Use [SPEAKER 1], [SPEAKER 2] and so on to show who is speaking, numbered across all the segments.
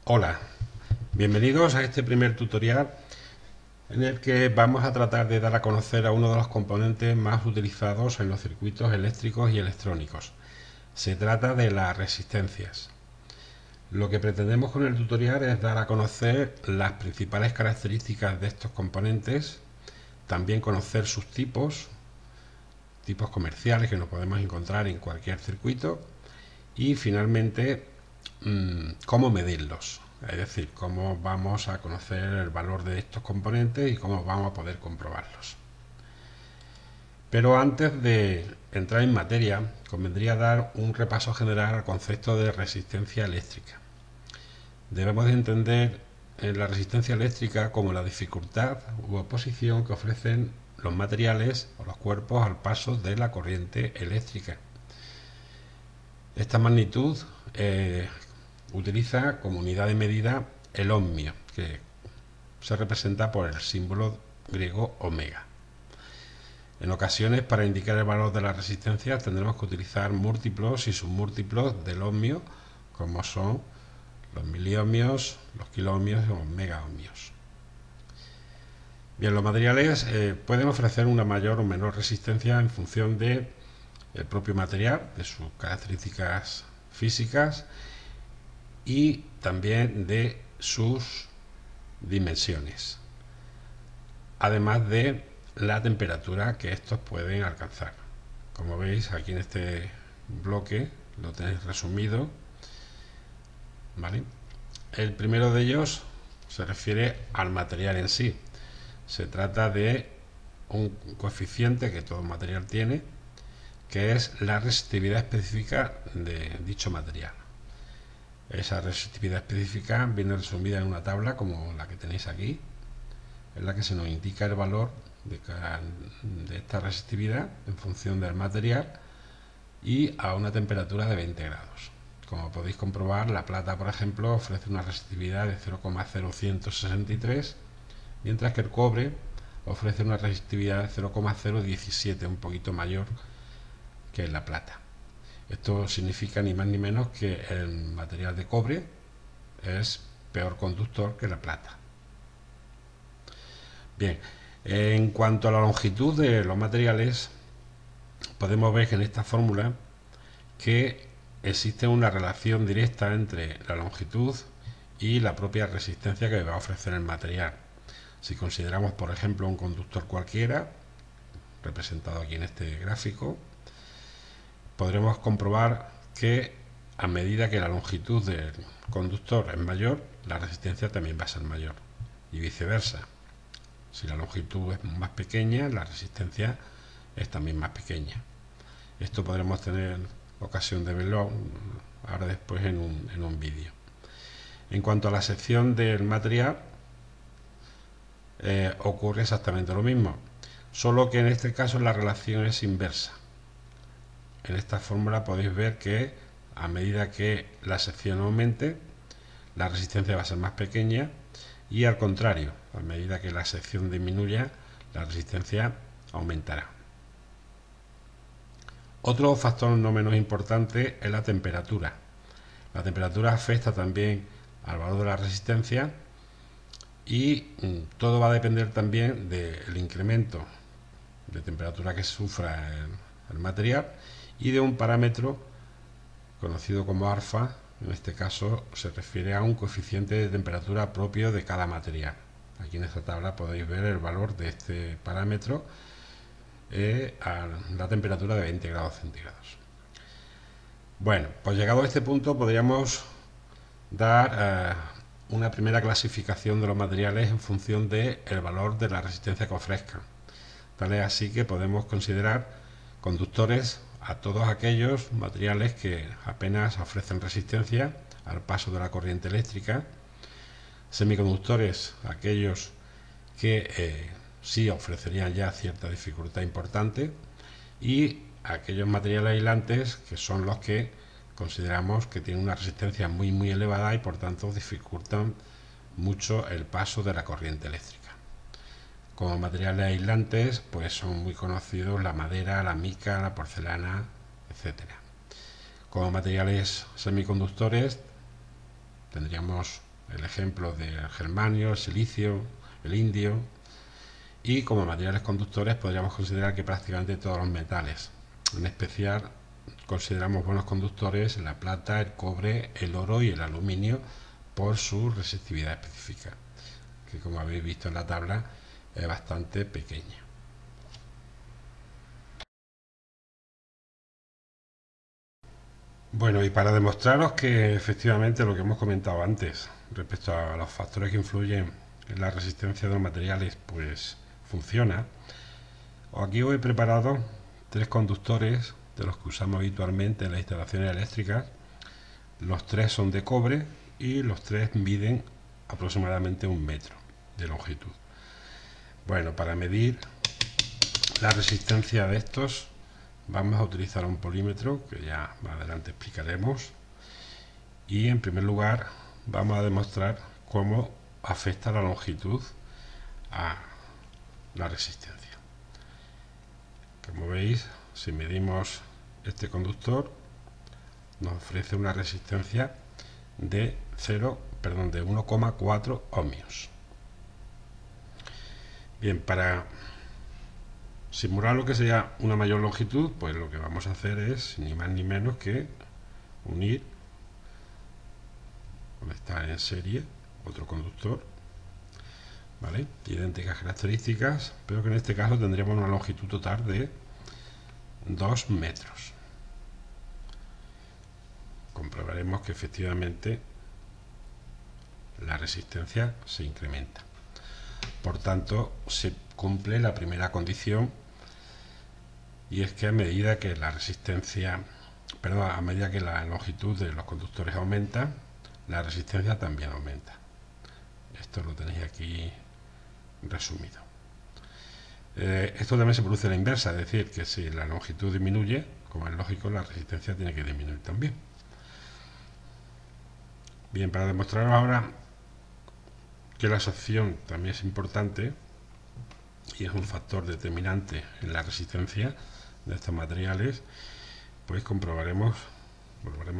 [SPEAKER 1] Hola, bienvenidos a este primer tutorial en el que vamos a tratar de dar a conocer a uno de los componentes más utilizados en los circuitos eléctricos y electrónicos. Se trata de las resistencias. Lo que pretendemos con el tutorial es dar a conocer las principales características de estos componentes, también conocer sus tipos comerciales que nos podemos encontrar en cualquier circuito y finalmente cómo medirlos, es decir, cómo vamos a conocer el valor de estos componentes y cómo vamos a poder comprobarlos. Pero antes de entrar en materia, convendría dar un repaso general al concepto de resistencia eléctrica. Debemos de entender la resistencia eléctrica como la dificultad u oposición que ofrecen los materiales o los cuerpos al paso de la corriente eléctrica. Esta magnitud utiliza como unidad de medida el ohmio, que se representa por el símbolo griego omega. En ocasiones, para indicar el valor de la resistencia, tendremos que utilizar múltiplos y submúltiplos del ohmio, como son los miliohmios, los kiloohmios y los megaohmios. Bien, los materiales pueden ofrecer una mayor o menor resistencia en función de el propio material, de sus características físicas y también de sus dimensiones, además de la temperatura que estos pueden alcanzar. Como veis aquí en este bloque lo tenéis resumido, ¿vale? El primero de ellos se refiere al material en sí. Se trata de un coeficiente que todo material tiene, que es la resistividad específica de dicho material. Esa resistividad específica viene resumida en una tabla como la que tenéis aquí, en la que se nos indica el valor de esta resistividad en función del material y a una temperatura de 20 grados. Como podéis comprobar, la plata, por ejemplo, ofrece una resistividad de 0,0163, mientras que el cobre ofrece una resistividad de 0,017, un poquito mayor que la plata. Esto significa ni más ni menos que el material de cobre es peor conductor que la plata. Bien, en cuanto a la longitud de los materiales, podemos ver que en esta fórmula que existe una relación directa entre la longitud y la propia resistencia que va a ofrecer el material. Si consideramos, por ejemplo, un conductor cualquiera, representado aquí en este gráfico, podremos comprobar que a medida que la longitud del conductor es mayor, la resistencia también va a ser mayor, y viceversa. Si la longitud es más pequeña, la resistencia es también más pequeña. Esto podremos tener ocasión de verlo ahora después en un vídeo. En cuanto a la sección del material, ocurre exactamente lo mismo, solo que en este caso la relación es inversa. En esta fórmula podéis ver que a medida que la sección aumente, la resistencia va a ser más pequeña, y al contrario, a medida que la sección disminuya, la resistencia aumentará. Otro factor no menos importante es la temperatura. La temperatura afecta también al valor de la resistencia y todo va a depender también del incremento de temperatura que sufra el material y de un parámetro conocido como alfa. En este caso se refiere a un coeficiente de temperatura propio de cada material. Aquí en esta tabla podéis ver el valor de este parámetro a la temperatura de 20 grados centígrados. Bueno, pues llegado a este punto podríamos dar una primera clasificación de los materiales en función del valor de la resistencia que ofrezcan. Tal es así que podemos considerar conductores a todos aquellos materiales que apenas ofrecen resistencia al paso de la corriente eléctrica, semiconductores aquellos que sí ofrecerían ya cierta dificultad importante, y aquellos materiales aislantes que son los que consideramos que tienen una resistencia muy elevada y por tanto dificultan mucho el paso de la corriente eléctrica. Como materiales aislantes, pues son muy conocidos la madera, la mica, la porcelana, etcétera. Como materiales semiconductores tendríamos el ejemplo del germanio, el silicio, el indio, y como materiales conductores podríamos considerar que prácticamente todos los metales. En especial consideramos buenos conductores la plata, el cobre, el oro y el aluminio por su resistividad específica, que como habéis visto en la tabla es bastante pequeña. Bueno, y para demostraros que efectivamente lo que hemos comentado antes respecto a los factores que influyen en la resistencia de los materiales pues funciona, aquí os he preparado 3 conductores de los que usamos habitualmente en las instalaciones eléctricas. Los 3 son de cobre y los 3 miden aproximadamente 1 metro de longitud. Bueno, para medir la resistencia de estos vamos a utilizar un polímetro que ya más adelante explicaremos, y en primer lugar vamos a demostrar cómo afecta la longitud a la resistencia. Como veis, si medimos este conductor nos ofrece una resistencia de 1,4 ohmios. Bien, para simular lo que sería una mayor longitud, pues lo que vamos a hacer es ni más ni menos que unir, conectar en serie otro conductor, ¿vale? Idénticas características, pero que en este caso tendríamos una longitud total de 2 metros. Comprobaremos que efectivamente la resistencia se incrementa. Por tanto, se cumple la primera condición, y es que a medida que la longitud de los conductores aumenta, la resistencia también aumenta. Esto lo tenéis aquí resumido. Esto también se produce a la inversa, es decir, que si la longitud disminuye, como es lógico, la resistencia tiene que disminuir también. Bien, para demostraros ahora que la absorción también es importante y es un factor determinante en la resistencia de estos materiales, pues volveremos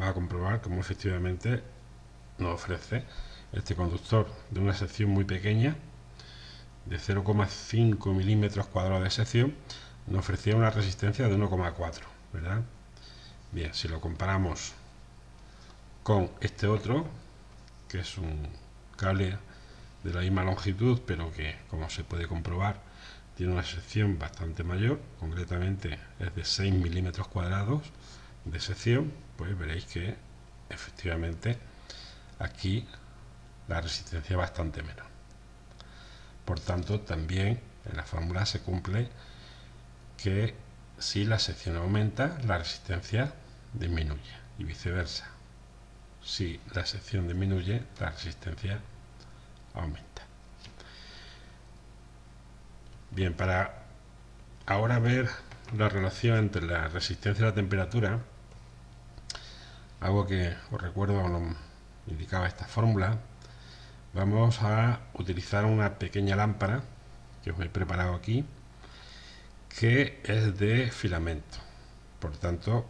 [SPEAKER 1] a comprobar cómo efectivamente nos ofrece este conductor de una sección muy pequeña, de 0,5 milímetros cuadrados de sección, nos ofrecía una resistencia de 1,4, ¿verdad? Bien, si lo comparamos con este otro, que es un cable de la misma longitud, pero que, como se puede comprobar, tiene una sección bastante mayor, concretamente es de 6 milímetros cuadrados de sección, pues veréis que efectivamente aquí la resistencia es bastante menor. Por tanto, también en la fórmula se cumple que si la sección aumenta, la resistencia disminuye, y viceversa. Si la sección disminuye, la resistencia aumenta. Bien, para ahora ver la relación entre la resistencia y la temperatura, algo que os recuerdo cuando indicaba esta fórmula, vamos a utilizar una pequeña lámpara que os he preparado aquí, que es de filamento. Por tanto,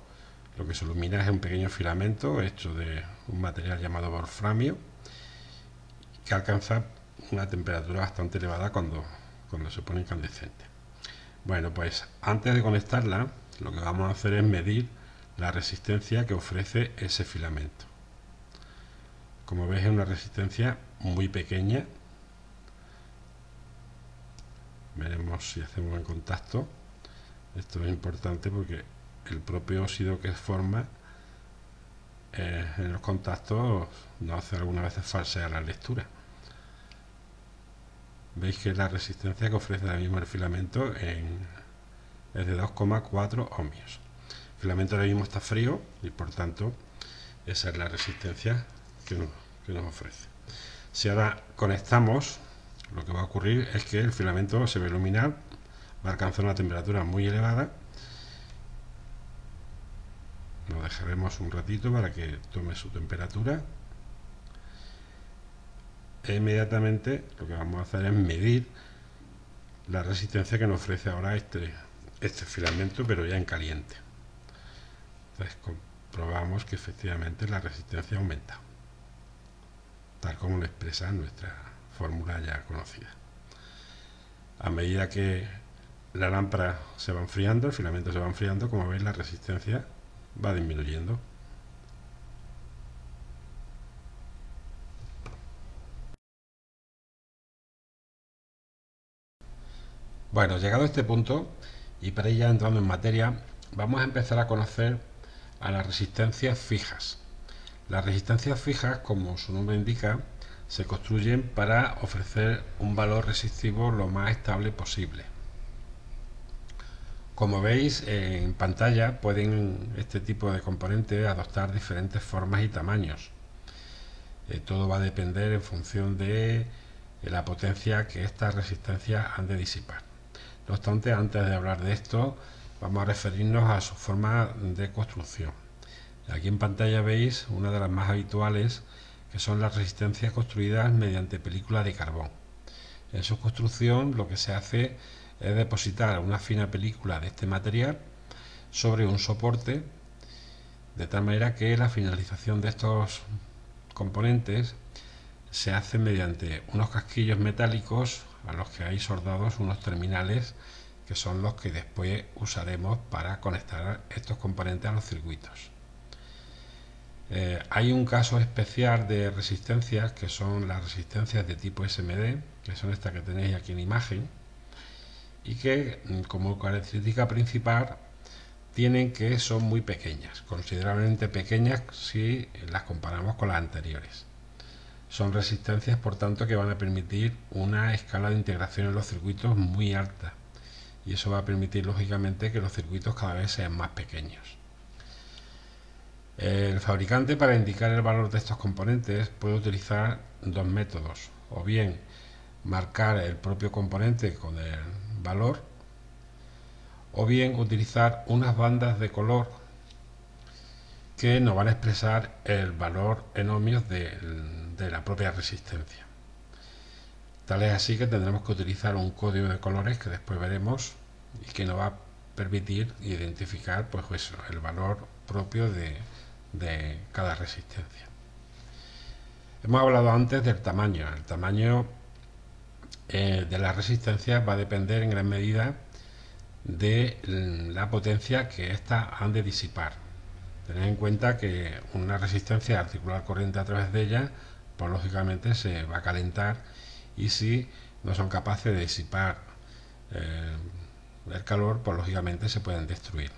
[SPEAKER 1] lo que se ilumina es un pequeño filamento hecho de un material llamado wolframio, que alcanza una temperatura bastante elevada cuando se pone incandescente. Bueno, pues antes de conectarla, lo que vamos a hacer es medir la resistencia que ofrece ese filamento. Como veis, es una resistencia muy pequeña. Veremos si hacemos el contacto. Esto es importante porque el propio óxido que forma en los contactos nos hace algunas veces falsear la lectura. Veis que la resistencia que ofrece ahora mismo el filamento es de 2,4 ohmios. El filamento ahora mismo está frío y por tanto esa es la resistencia que nos ofrece. Si ahora conectamos, lo que va a ocurrir es que el filamento se va a iluminar, va a alcanzar una temperatura muy elevada. Lo dejaremos un ratito para que tome su temperatura. E inmediatamente lo que vamos a hacer es medir la resistencia que nos ofrece ahora este filamento, pero ya en caliente. Entonces comprobamos que efectivamente la resistencia aumenta, tal tal como lo expresa nuestra fórmula ya conocida. A medida que la lámpara se va enfriando, el filamento se va enfriando, como veis la resistencia va disminuyendo. Bueno, llegado a este punto, y para ir ya entrando en materia, vamos a empezar a conocer a las resistencias fijas. Las resistencias fijas, como su nombre indica, se construyen para ofrecer un valor resistivo lo más estable posible. Como veis en pantalla, pueden este tipo de componentes adoptar diferentes formas y tamaños. Todo va a depender en función de la potencia que estas resistencias han de disipar. No obstante, antes de hablar de esto, vamos a referirnos a su forma de construcción. Aquí en pantalla veis una de las más habituales, que son las resistencias construidas mediante película de carbón. En su construcción lo que se hace es depositar una fina película de este material sobre un soporte, de tal manera que la finalización de estos componentes se hace mediante unos casquillos metálicos a los que hay soldados unos terminales, que son los que después usaremos para conectar estos componentes a los circuitos. Hay un caso especial de resistencias, que son las resistencias de tipo SMD, que son estas que tenéis aquí en imagen, y que como característica principal tienen que son muy pequeñas, considerablemente pequeñas si las comparamos con las anteriores. Son resistencias, por tanto, que van a permitir una escala de integración en los circuitos muy alta, y eso va a permitir lógicamente que los circuitos cada vez sean más pequeños. El fabricante, para indicar el valor de estos componentes, puede utilizar dos métodos: o bien marcar el propio componente con el valor, o bien utilizar unas bandas de color que nos van a expresar el valor en ohmios de la propia resistencia. Tal es así que tendremos que utilizar un código de colores que después veremos y que nos va a permitir identificar pues eso, el valor propio de cada resistencia. Hemos hablado antes del tamaño. El tamaño de las resistencias va a depender en gran medida de la potencia que éstas han de disipar. Tened en cuenta que una resistencia, al circular corriente a través de ella, pues lógicamente se va a calentar, y si no son capaces de disipar el calor, pues lógicamente se pueden destruir.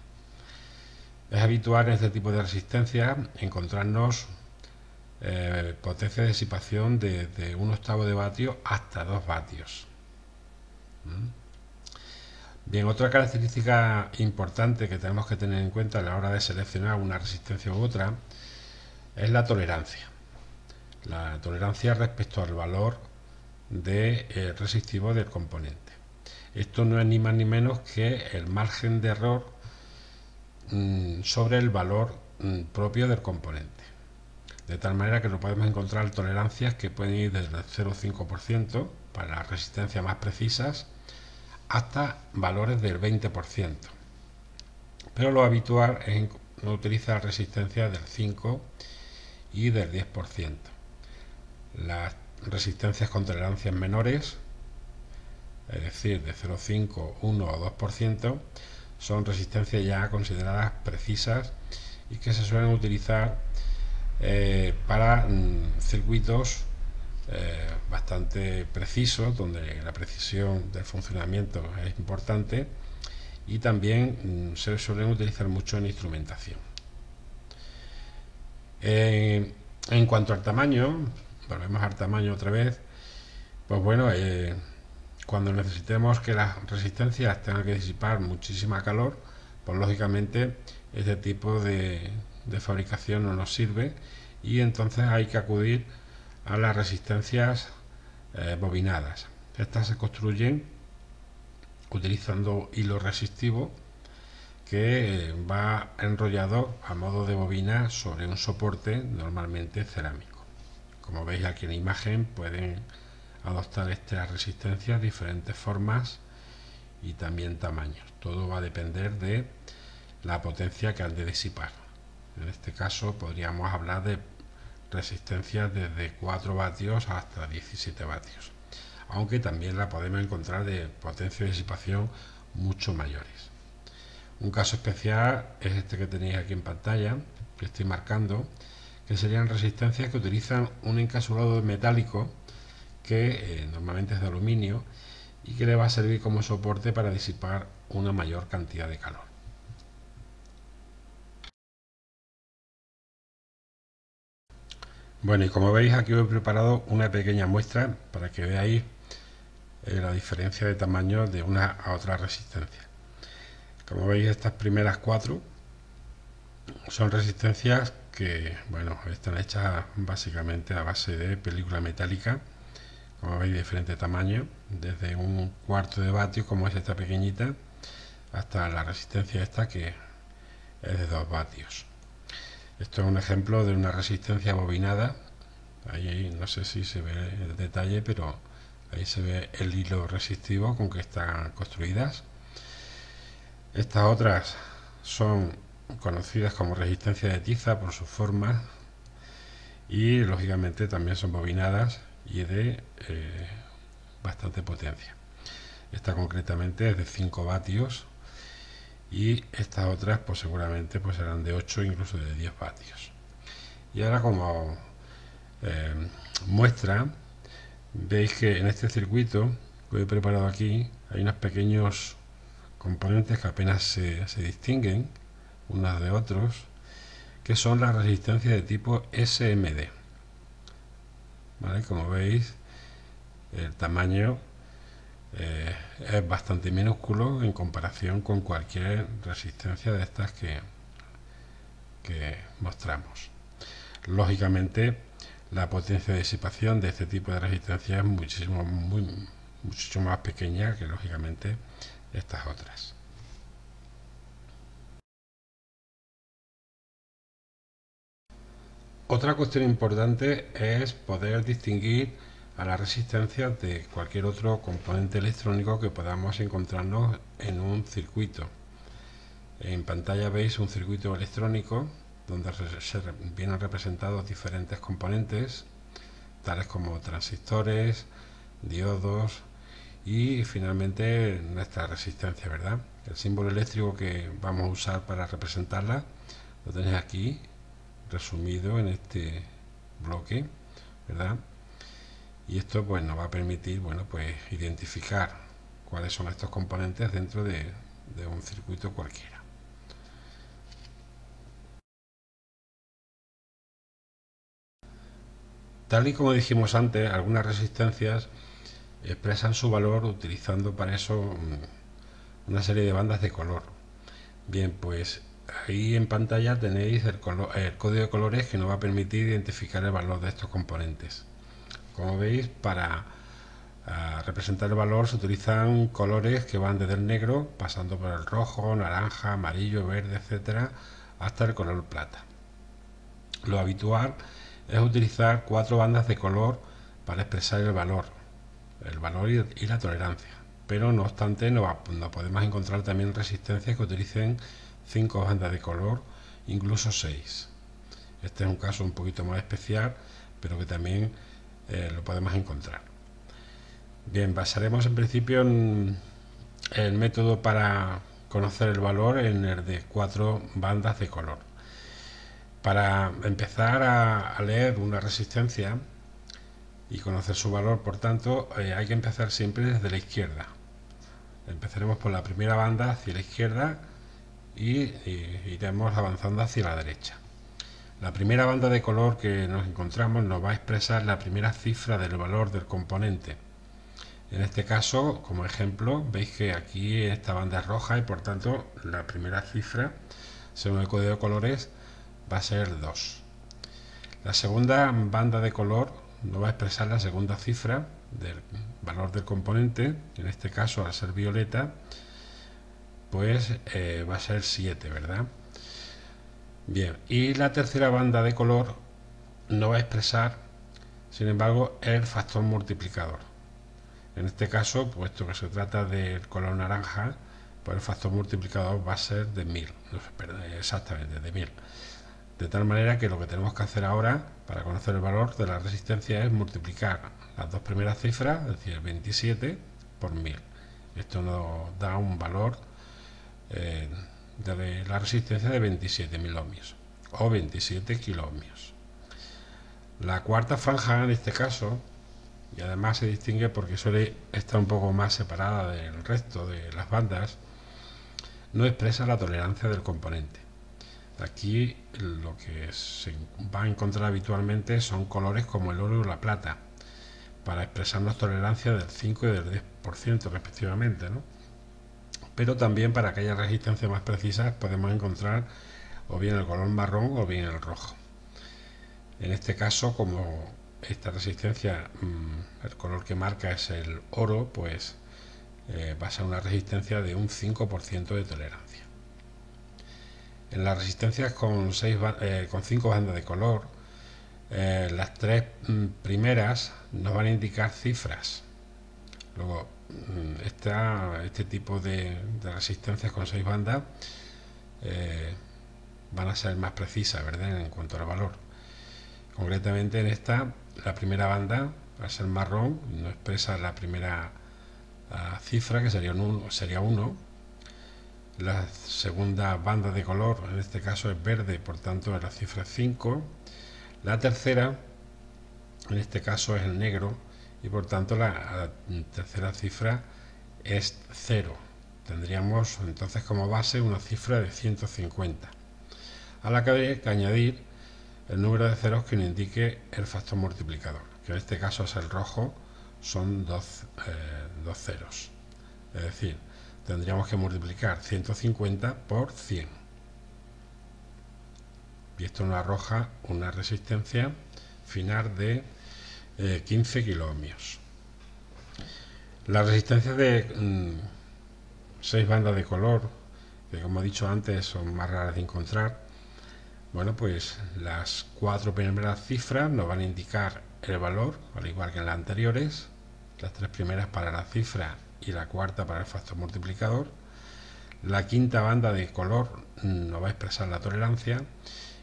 [SPEAKER 1] Es habitual en este tipo de resistencias encontrarnos potencia de disipación de 1/8 de vatio hasta 2 vatios. Bien, otra característica importante que tenemos que tener en cuenta a la hora de seleccionar una resistencia u otra es la tolerancia. La tolerancia respecto al valor resistivo del componente. Esto no es ni más ni menos que el margen de error sobre el valor propio del componente. De tal manera que no podemos encontrar tolerancias que pueden ir desde el 0,5% para las resistencias más precisas hasta valores del 20%. Pero lo habitual es no utilizar resistencias del 5 y del 10%. Las resistencias con tolerancias menores, es decir, de 0,5, 1 o 2%, son resistencias ya consideradas precisas y que se suelen utilizar para circuitos bastante precisos, donde la precisión del funcionamiento es importante, y también se suelen utilizar mucho en instrumentación. En cuanto al tamaño, volvemos al tamaño otra vez, pues bueno, cuando necesitemos que las resistencias tengan que disipar muchísima calor, pues lógicamente este tipo de fabricación no nos sirve, y entonces hay que acudir a las resistencias bobinadas. Estas se construyen utilizando hilo resistivo que va enrollado a modo de bobina sobre un soporte normalmente cerámico. Como veis aquí en la imagen, pueden adoptar estas resistencias diferentes formas y también tamaños. Todo va a depender de la potencia que han de disipar. En este caso podríamos hablar de resistencias desde 4 vatios hasta 17 vatios, aunque también la podemos encontrar de potencia de disipación mucho mayores. Un caso especial es este que tenéis aquí en pantalla, que estoy marcando, que serían resistencias que utilizan un encapsulado metálico que normalmente es de aluminio y que le va a servir como soporte para disipar una mayor cantidad de calor. Bueno, y como veis aquí os he preparado una pequeña muestra para que veáis la diferencia de tamaño de una a otra resistencia. Como veis, estas primeras 4 son resistencias que, bueno, están hechas básicamente a base de película metálica, como veis, de diferente tamaño, desde un cuarto de vatio, como es esta pequeñita, hasta la resistencia esta que es de 2 vatios. Esto es un ejemplo de una resistencia bobinada. Ahí no sé si se ve el detalle, pero ahí se ve el hilo resistivo con que están construidas. Estas otras son conocidas como resistencia de tiza por su forma y lógicamente también son bobinadas y de bastante potencia. Esta concretamente es de 5 vatios y estas otras pues seguramente pues serán de 8, incluso de 10 vatios. Y ahora, como muestra, veis que en este circuito que he preparado aquí hay unos pequeños componentes que apenas se distinguen unos de otros, que son las resistencias de tipo SMD. ¿Vale? Como veis, el tamaño es bastante minúsculo en comparación con cualquier resistencia de estas que mostramos. Lógicamente, la potencia de disipación de este tipo de resistencia es mucho más pequeña que lógicamente estas otras. Otra cuestión importante es poder distinguir a las resistencias de cualquier otro componente electrónico que podamos encontrarnos en un circuito. En pantalla veis un circuito electrónico donde se vienen representados diferentes componentes, tales como transistores, diodos y finalmente nuestra resistencia, ¿verdad? El símbolo eléctrico que vamos a usar para representarla lo tenéis aquí resumido en este bloque, ¿verdad? Y esto pues nos va a permitir, bueno, pues identificar cuáles son estos componentes dentro de un circuito cualquiera. Tal y como dijimos antes, algunas resistencias expresan su valor utilizando para eso una serie de bandas de color. Bien, pues ahí en pantalla tenéis el código de colores que nos va a permitir identificar el valor de estos componentes. Como veis, para representar el valor se utilizan colores que van desde el negro, pasando por el rojo, naranja, amarillo, verde, etcétera, hasta el color plata. Lo habitual es utilizar 4 bandas de color para expresar el valor y la tolerancia, pero no obstante no podemos encontrar también resistencias que utilicen 5 bandas de color, incluso 6. Este es un caso un poquito más especial, pero que también lo podemos encontrar. Bien, basaremos en principio en el método para conocer el valor en el de 4 bandas de color. Para empezar a leer una resistencia y conocer su valor, por tanto, hay que empezar siempre desde la izquierda. Empezaremos por la primera banda hacia la izquierda y iremos avanzando hacia la derecha. La primera banda de color que nos encontramos nos va a expresar la primera cifra del valor del componente. En este caso, como ejemplo, veis que aquí esta banda es roja y por tanto la primera cifra, según el código de colores, va a ser 2. La segunda banda de color nos va a expresar la segunda cifra del valor del componente, en este caso al ser violeta, pues va a ser 7, ¿verdad? Bien, y la tercera banda de color no va a expresar, sin embargo, el factor multiplicador. En este caso, puesto que se trata del color naranja, pues el factor multiplicador va a ser de 1000, exactamente de 1000. De tal manera que lo que tenemos que hacer ahora para conocer el valor de la resistencia es multiplicar las dos primeras cifras, es decir, 27 por 1000. Esto nos da un valor de la resistencia de 27.000 ohmios o 27 kiloohmios. La cuarta franja en este caso, y además se distingue porque suele estar un poco más separada del resto de las bandas, no expresa la tolerancia del componente. Aquí lo que se va a encontrar habitualmente son colores como el oro y la plata, para expresarnos tolerancia del 5 y del 10% respectivamente, ¿no? Pero también para aquellas resistencias más precisas podemos encontrar o bien el color marrón o bien el rojo. En este caso, como esta resistencia, el color que marca es el oro, pues va a ser una resistencia de un 5% de tolerancia. En las resistencias con 5 bandas de color, las tres primeras nos van a indicar cifras. Luego, este tipo de resistencias con 6 bandas van a ser más precisas, ¿verdad?, en cuanto al valor. Concretamente en esta, la primera banda, al ser marrón, nos expresa la primera cifra, que sería 1. La segunda banda de color, en este caso es verde, por tanto la cifra es 5. La tercera, en este caso es el negro, y por tanto la tercera cifra es 0. Tendríamos entonces como base una cifra de 150, a la que hay que añadir el número de ceros que nos indique el factor multiplicador, que en este caso es el rojo, son dos ceros. Es decir, tendríamos que multiplicar 150 por 100. Y esto nos arroja una resistencia final de 15 kiloohmios. Las resistencias de 6 bandas de color, que como he dicho antes son más raras de encontrar, bueno, pues las 4 primeras cifras nos van a indicar el valor, al igual que en las anteriores, las 3 primeras para la cifra y la cuarta para el factor multiplicador. La quinta banda de color nos va a expresar la tolerancia,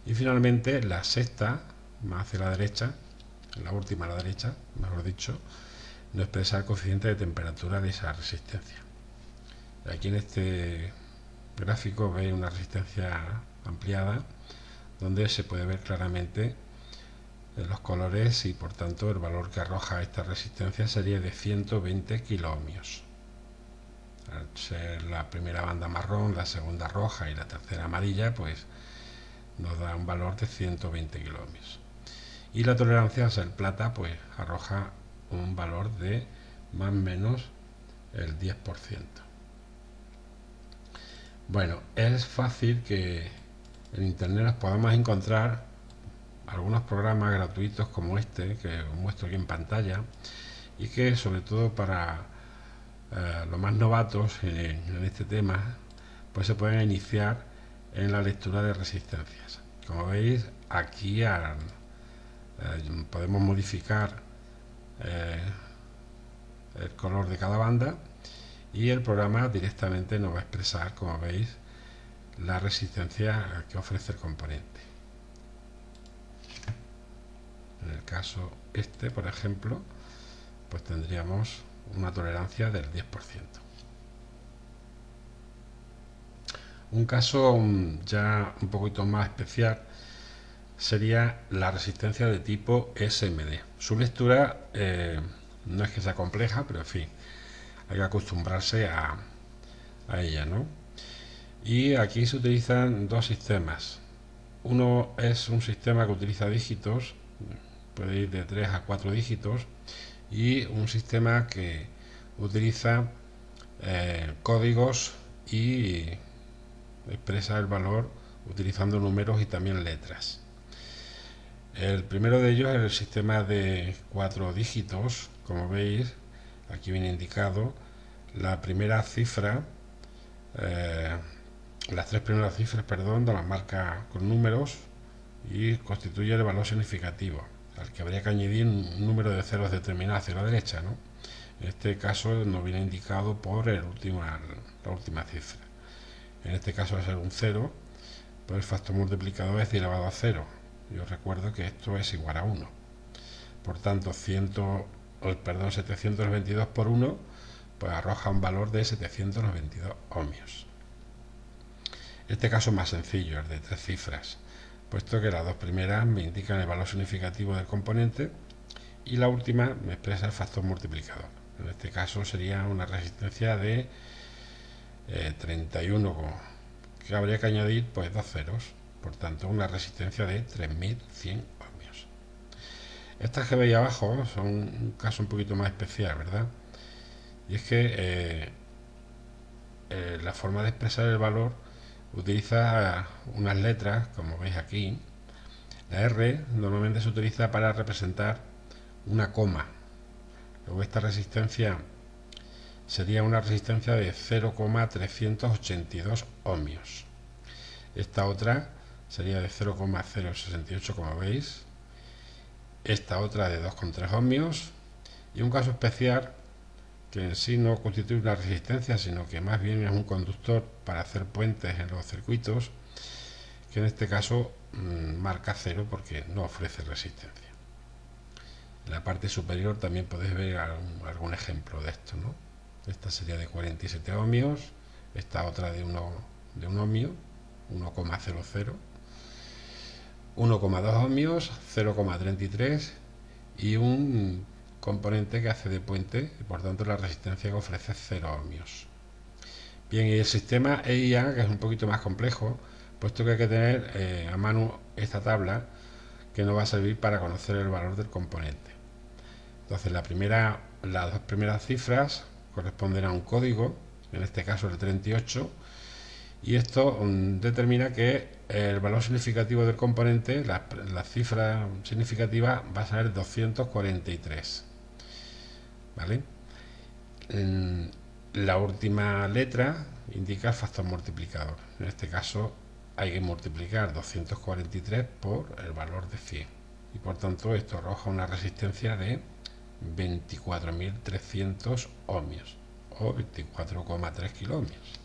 [SPEAKER 1] y finalmente la sexta, más hacia la derecha, la última a la derecha, mejor dicho, nos expresa el coeficiente de temperatura de esa resistencia. Aquí en este gráfico veis una resistencia ampliada, donde se puede ver claramente los colores, y por tanto el valor que arroja esta resistencia sería de 120 kiloohmios. Al ser la primera banda marrón, la segunda roja y la tercera amarilla, pues nos da un valor de 120 kiloohmios. Y la tolerancia, al ser plata, pues arroja un valor de más o menos el 10%. Bueno, es fácil que en internet nos podamos encontrar algunos programas gratuitos como este, que os muestro aquí en pantalla, y que sobre todo para los más novatos en este tema, pues se pueden iniciar en la lectura de resistencias. Como veis, aquí podemos modificar el color de cada banda, y el programa directamente nos va a expresar, como veis, la resistencia que ofrece el componente. En el caso este, por ejemplo, pues tendríamos una tolerancia del 10%. Un caso ya un poquito más especial sería la resistencia de tipo SMD. Su lectura no es que sea compleja, pero en fin, hay que acostumbrarse a ella, ¿no? Y aquí se utilizan dos sistemas. Uno es un sistema que utiliza dígitos, puede ir de 3 a 4 dígitos, y un sistema que utiliza códigos y expresa el valor utilizando números y también letras. El primero de ellos es el sistema de 4 dígitos. Como veis, aquí viene indicado la primera cifra, las 3 primeras cifras, perdón, de la marca con números, y constituye el valor significativo, al que habría que añadir un número de ceros determinado hacia la derecha, ¿no? En este caso nos viene indicado por la última cifra. En este caso va a ser un 0, pues el factor multiplicador es 10 elevado a 0. Yo recuerdo que esto es igual a 1. Por tanto, 722 por 1 pues arroja un valor de 722 ohmios. Este caso es más sencillo, es de 3 cifras, puesto que las dos primeras me indican el valor significativo del componente y la última me expresa el factor multiplicador. En este caso sería una resistencia de 31, que habría que añadir pues 2 ceros, por tanto una resistencia de 3100 ohmios. Estas que veis abajo son un caso un poquito más especial, ¿verdad? Y es que la forma de expresar el valor utiliza unas letras, como veis aquí. La R normalmente se utiliza para representar una coma. Luego esta resistencia sería una resistencia de 0,382 ohmios. Esta otra sería de 0,068, como veis. Esta otra de 2,3 ohmios. Y un caso especial que en sí no constituye una resistencia, sino que más bien es un conductor para hacer puentes en los circuitos, que en este caso marca 0 porque no ofrece resistencia. En la parte superior también podéis ver algún ejemplo de esto, ¿no? Esta sería de 47 ohmios, esta otra de 1 ohmio, 1,00, 1,2 ohmios, 0,33 y un componente que hace de puente y por tanto la resistencia que ofrece 0 ohmios. Bien, y el sistema EIA, que es un poquito más complejo, puesto que hay que tener a mano esta tabla que nos va a servir para conocer el valor del componente. Entonces las dos primeras cifras corresponden a un código, en este caso el 38, y esto determina que el valor significativo del componente, la cifra significativa va a ser 243. ¿Vale? La última letra indica el factor multiplicador. En este caso hay que multiplicar 243 por el valor de 100 y por tanto esto arroja una resistencia de 24.300 ohmios o 24,3 kiloohmios.